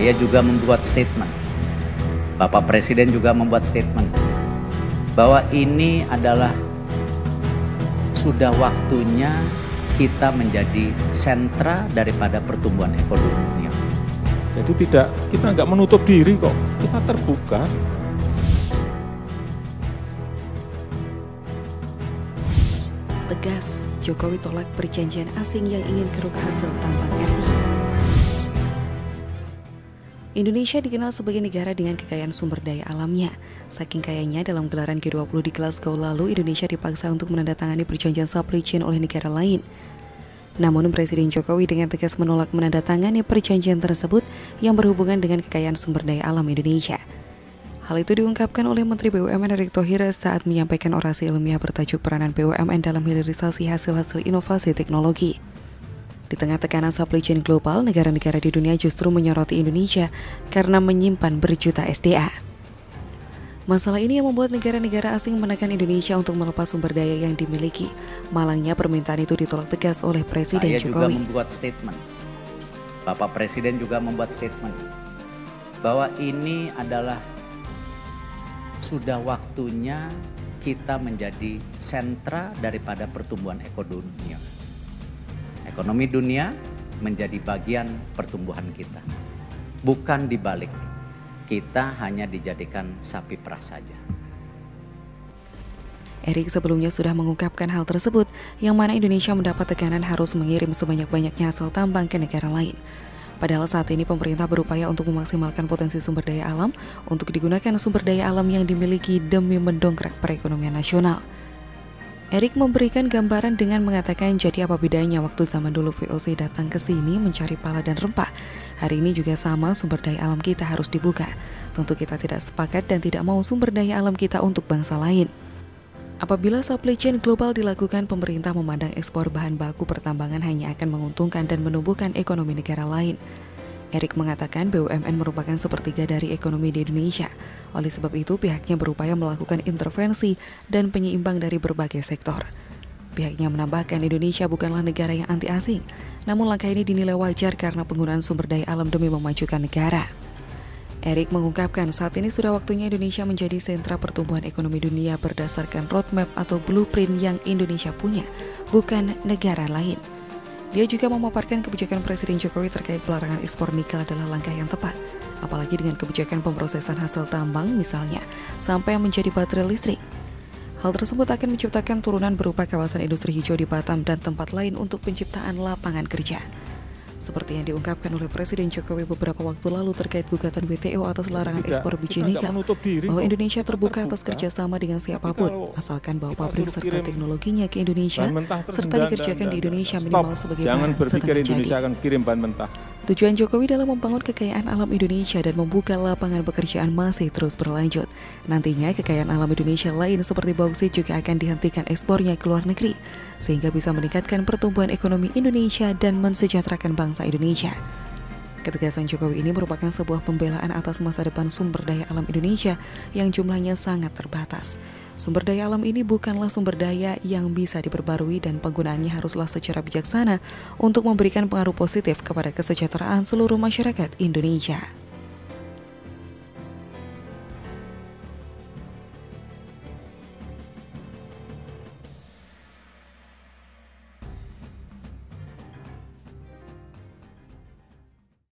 Saya juga membuat statement, Bapak Presiden juga membuat statement, bahwa ini adalah sudah waktunya kita menjadi sentra daripada pertumbuhan ekonomi dunia. Jadi kita nggak menutup diri kok, kita terbuka. Tegas, Jokowi tolak perjanjian asing yang ingin keruk hasil tambang RI. Indonesia dikenal sebagai negara dengan kekayaan sumber daya alamnya. Saking kayanya, dalam gelaran G20 di Glasgow lalu, Indonesia dipaksa untuk menandatangani perjanjian supply chain oleh negara lain. Namun Presiden Jokowi dengan tegas menolak menandatangani perjanjian tersebut yang berhubungan dengan kekayaan sumber daya alam Indonesia. Hal itu diungkapkan oleh Menteri BUMN Erick Thohir saat menyampaikan orasi ilmiah bertajuk peranan BUMN dalam hilirisasi hasil-hasil inovasi teknologi. Di tengah tekanan supply chain global, negara-negara di dunia justru menyoroti Indonesia karena menyimpan berjuta SDA. Masalah ini yang membuat negara-negara asing menekan Indonesia untuk melepas sumber daya yang dimiliki. Malangnya permintaan itu ditolak tegas oleh Presiden Jokowi. Saya juga membuat statement, Bapak Presiden juga membuat statement, bahwa ini adalah sudah waktunya kita menjadi sentra daripada pertumbuhan ekonomi dunia. Ekonomi dunia menjadi bagian pertumbuhan kita, bukan dibalik. Kita hanya dijadikan sapi perah saja. Erick sebelumnya sudah mengungkapkan hal tersebut, yang mana Indonesia mendapat tekanan harus mengirim sebanyak-banyaknya hasil tambang ke negara lain. Padahal saat ini pemerintah berupaya untuk memaksimalkan potensi sumber daya alam untuk digunakan sumber daya alam yang dimiliki demi mendongkrak perekonomian nasional. Erick memberikan gambaran dengan mengatakan, jadi apa bedanya waktu zaman dulu VOC datang ke sini mencari pala dan rempah. Hari ini juga sama, sumber daya alam kita harus dibuka. Tentu kita tidak sepakat dan tidak mau sumber daya alam kita untuk bangsa lain. Apabila supply chain global dilakukan, pemerintah memandang ekspor bahan baku pertambangan hanya akan menguntungkan dan menumbuhkan ekonomi negara lain. Erick mengatakan BUMN merupakan sepertiga dari ekonomi di Indonesia. Oleh sebab itu, pihaknya berupaya melakukan intervensi dan penyeimbang dari berbagai sektor. Pihaknya menambahkan Indonesia bukanlah negara yang anti asing, namun langkah ini dinilai wajar karena penggunaan sumber daya alam demi memajukan negara. Erick mengungkapkan saat ini sudah waktunya Indonesia menjadi sentra pertumbuhan ekonomi dunia berdasarkan roadmap atau blueprint yang Indonesia punya, bukan negara lain. Dia juga memaparkan kebijakan Presiden Jokowi terkait pelarangan ekspor nikel adalah langkah yang tepat, apalagi dengan kebijakan pemrosesan hasil tambang misalnya, sampai menjadi baterai listrik. Hal tersebut akan menciptakan turunan berupa kawasan industri hijau di Batam dan tempat lain untuk penciptaan lapangan kerja. Seperti yang diungkapkan oleh Presiden Jokowi beberapa waktu lalu terkait gugatan WTO atas larangan ekspor biji nikel, bahwa Indonesia terbuka atas kerjasama dengan siapapun, asalkan bawa pabrik serta teknologinya ke Indonesia, serta dikerjakan di Indonesia minimal sebagai jangan bahan berpikir setengah Indonesia jadi. akan kirim bahan mentah. Tujuan Jokowi dalam membangun kekayaan alam Indonesia dan membuka lapangan pekerjaan masih terus berlanjut. Nantinya kekayaan alam Indonesia lain seperti bauksit juga akan dihentikan ekspornya ke luar negeri, sehingga bisa meningkatkan pertumbuhan ekonomi Indonesia dan mensejahterakan bangsa Indonesia. Ketegasan Jokowi ini merupakan sebuah pembelaan atas masa depan sumber daya alam Indonesia yang jumlahnya sangat terbatas. Sumber daya alam ini bukanlah sumber daya yang bisa diperbarui dan penggunaannya haruslah secara bijaksana untuk memberikan pengaruh positif kepada kesejahteraan seluruh masyarakat Indonesia.